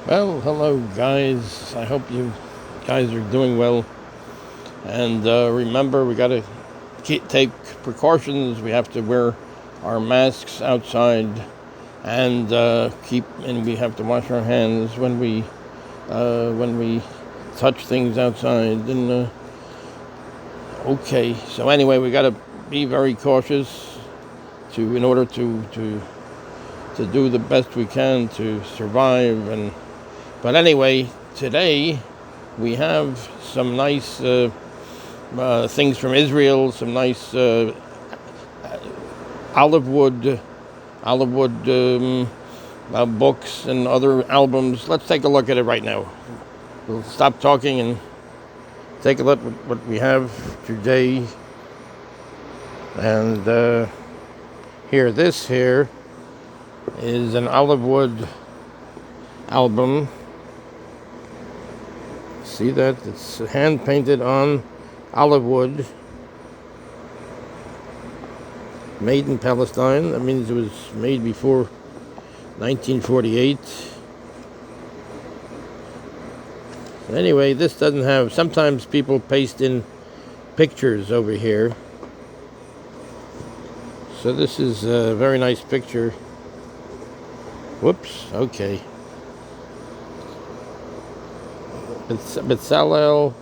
Well, hello guys. I hope you guys are doing well. And remember, we got to take precautions. We have to wear our masks outside, and we have to wash our hands when we touch things outside. And okay, so anyway, we got to be very cautious in order to do the best we can to survive. But anyway, today we have some nice things from Israel, some nice olive wood books and other albums. Let's take a look at it right now. We'll stop talking and take a look at what we have today. And this here is an olive wood album. See that? It's hand painted on olive wood. Made in Palestine. That means it was made before 1948. Anyway, this doesn't have... Sometimes people paste in pictures over here. So this is a very nice picture. Whoops, okay. It's Betzalel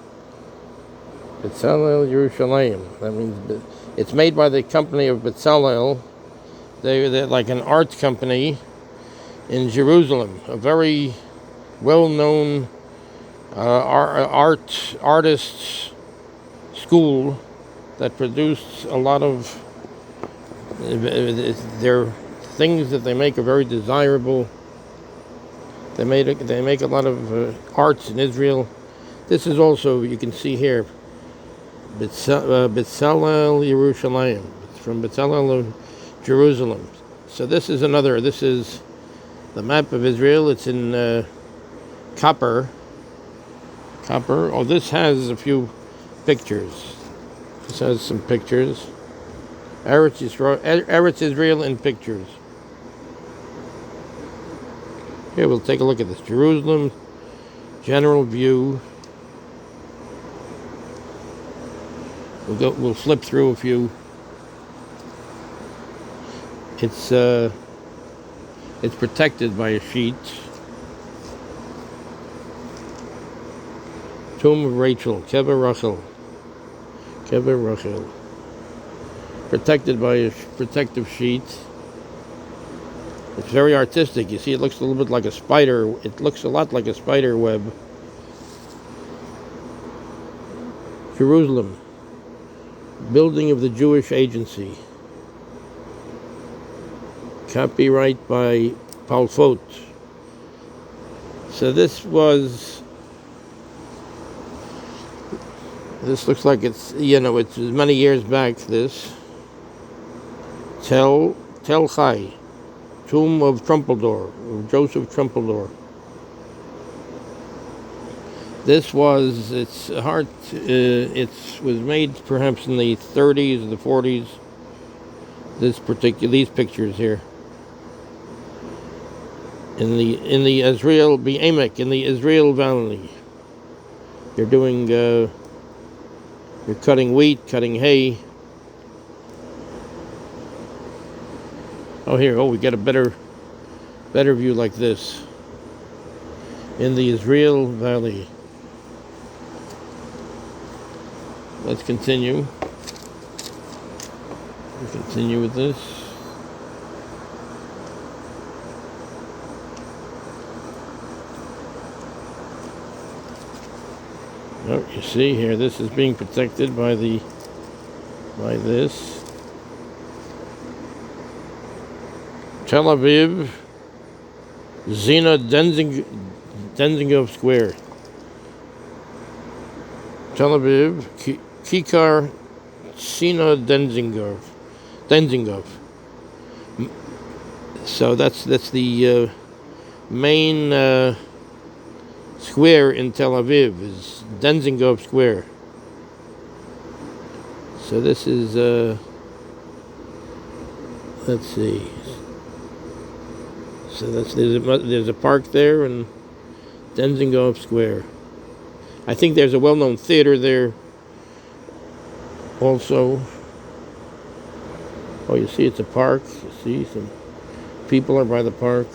Yerushalayim. That means it's made by the company of Betzalel. They're like an art company in Jerusalem, a very well-known artists school that produced a lot of their things that they make are very desirable. They make a lot of arts in Israel. This is also, you can see here, Betzalel Yerushalayim. It's from Betzalel of Jerusalem. So this is the map of Israel. It's in copper. Oh, this has a few pictures. This has some pictures. Eretz Israel in pictures. Here, we'll take a look at this. Jerusalem, general view. We'll flip through a few. It's protected by a sheet. Tomb of Rachel, Kever Rachel. Protected by a protective sheet. It's very artistic. You see, it looks a little bit like a spider. It looks a lot like a spider web. Jerusalem. Building of the Jewish Agency. Copyright by Palfot. So this looks like it's many years back, this. Tel Chai. Tomb of Trumpeldor, of Joseph Trumpeldor. It was made perhaps in the 30s or the 40s. These pictures here. In the Israel Be'emek, in the Israel Valley. You're cutting wheat, cutting hay. We get a better view like this. In the Israel Valley. Let's continue. We'll continue with this. Oh, you see here, this is being protected by this. Tel Aviv, Zina Denzingov Square. Tel Aviv, Kikar Sina Denzingov. So that's the main square in Tel Aviv, is Denzingov Square. So this is let's see. So there's a park there, and Dizengoff Square. I think there's a well-known theater there also. Oh, you see it's a park. You see some people are by the park.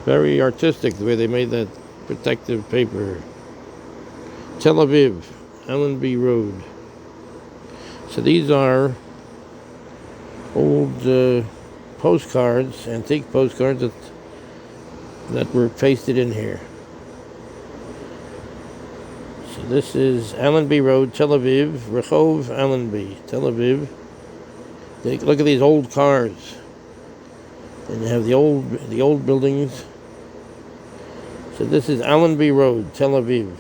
Very artistic the way they made that protective paper. Tel Aviv, Allenby Road. So these are old postcards, antique postcards that were pasted in here. So this is Allenby Road, Tel Aviv, Rehov Allenby, Tel Aviv. Look at these old cars. And you have the old buildings. So this is Allenby Road, Tel Aviv.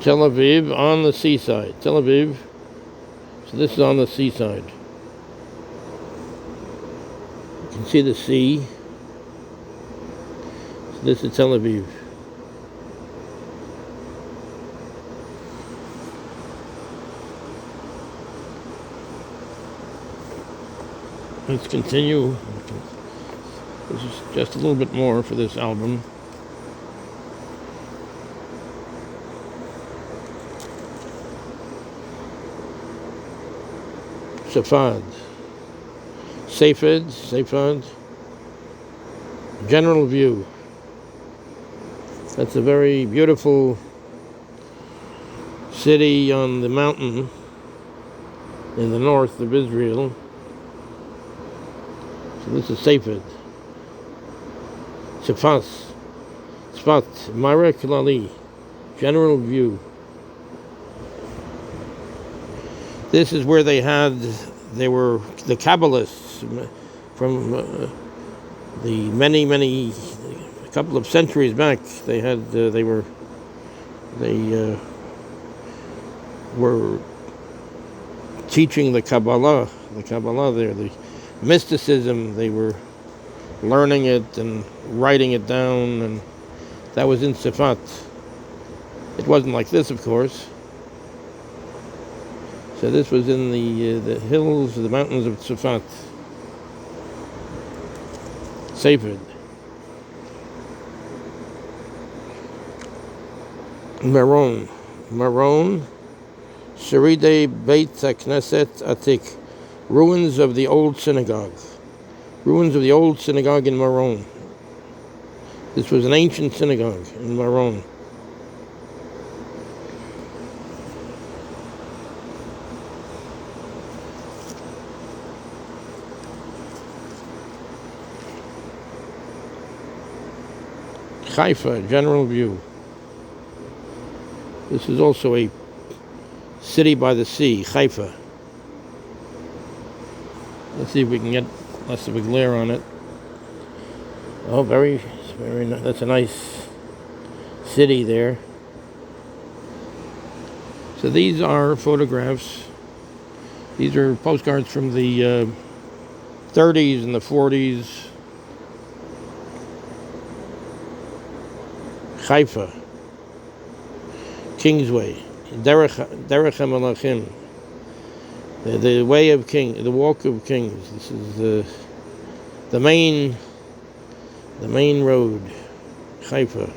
Tel Aviv on the seaside. Tel Aviv. So this is on the seaside. You can see the sea. So this is Tel Aviv. Let's continue. This is just a little bit more for this album. Safad, Safad, general view. That's a very beautiful city on the mountain in the north of Israel. So this is Safad. Sfat, Marek Lali, general view. This is where they were the Kabbalists from a couple of centuries back. They were teaching the Kabbalah there, the mysticism. They were learning it and writing it down, and that was in Safat. It wasn't like this, of course. So this was in the hills, the mountains of Tzfat. Safed. Maron, Sheride Beit Knesset Atik, ruins of the old synagogue. Ruins of the old synagogue in Maron. This was an ancient synagogue in Maron. Haifa, general view. This is also a city by the sea, Haifa. Let's see if we can get less of a glare on it. Oh, very nice. That's a nice city there. So these are photographs. These are postcards from the 30s and the 40s. Haifa, Kingsway, Derech HaMelachim, the way of king, the walk of kings. This is the main road, Haifa.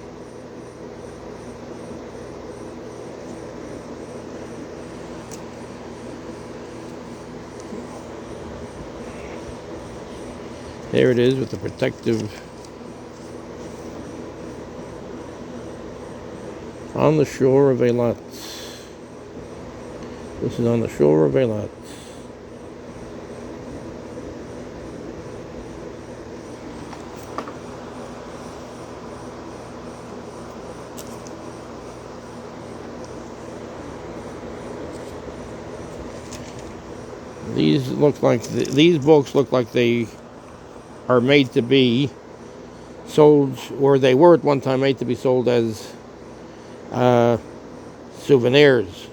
There it is with the protective. On the shore of Eilat. This is on the shore of Eilat. These books look like they are made to be sold, or they were at one time made to be sold as Souvenirs.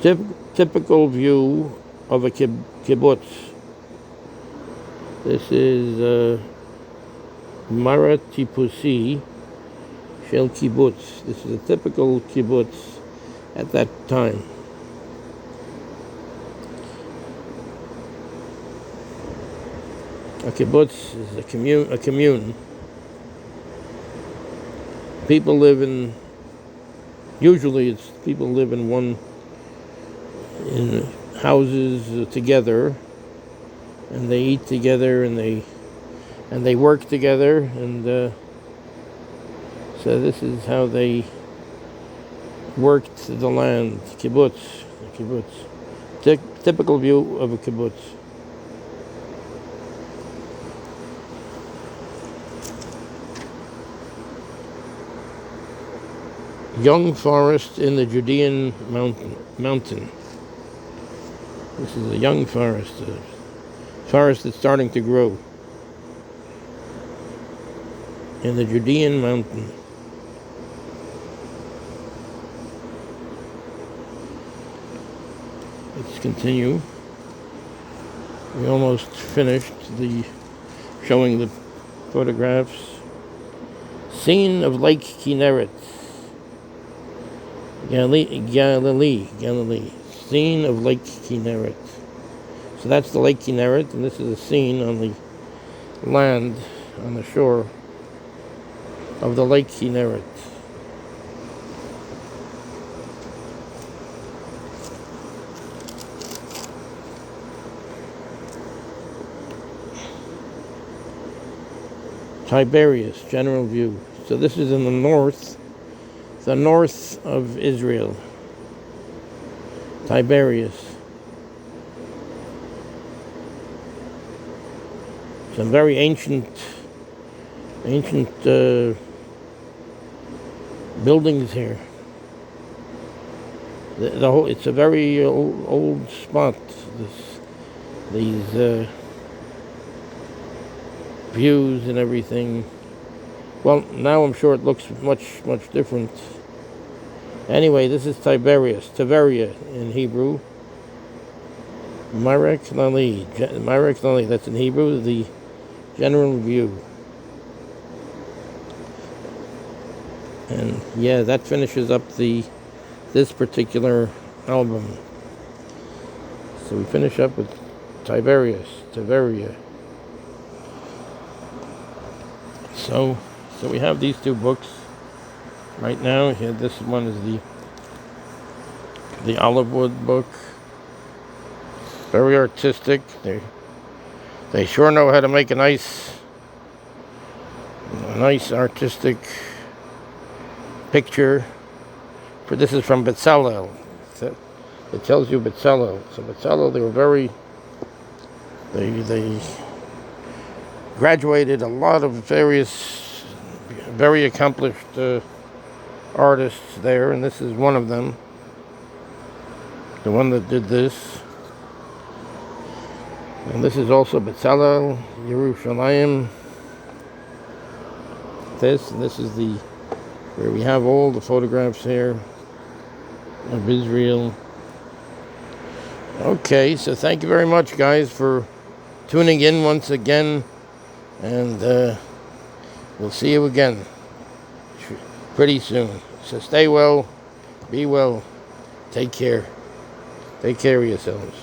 Typical view of a kibbutz. This is Mara Tipusi Shel Kibbutz. This is a typical kibbutz at that time. A kibbutz is a commune. People live in. Usually, it's people live in houses together, and they eat together, and they work together, and so this is how they worked the land. Kibbutz. Typical view of a kibbutz. Young forest in the Judean mountain. This is a young forest, a forest that's starting to grow in the Judean mountain. Let's continue. We almost finished showing the photographs. Scene of Lake Kinneret. Galilee. Scene of Lake Kinneret. So that's the Lake Kinneret, and this is a scene on the land, on the shore of the Lake Kinneret. Tiberias, general view. So this is in the north of Israel. Tiberias. Some very ancient buildings here. It's a very old spot. These views and everything. Well, now I'm sure it looks much different. Anyway, this is Tiberias, Tiberia in Hebrew. Marek Lali, that's in Hebrew, the general view. And yeah, that finishes up this particular album. So we finish up with Tiberias, Tiberia. So we have these two books right now. Here, this one is the olive wood book. Very artistic. They sure know how to make a nice artistic picture. This is from Betzalel. It tells you Betzalel. So Betzalel, they graduated a lot of various very accomplished artists there, and this is one of them, the one that did this. And this is also Betzalel, Yerushalayim. This is where we have all the photographs here of Israel. Okay, so thank you very much, guys, for tuning in once again, and we'll see you again pretty soon. So stay well, be well, take care of yourselves.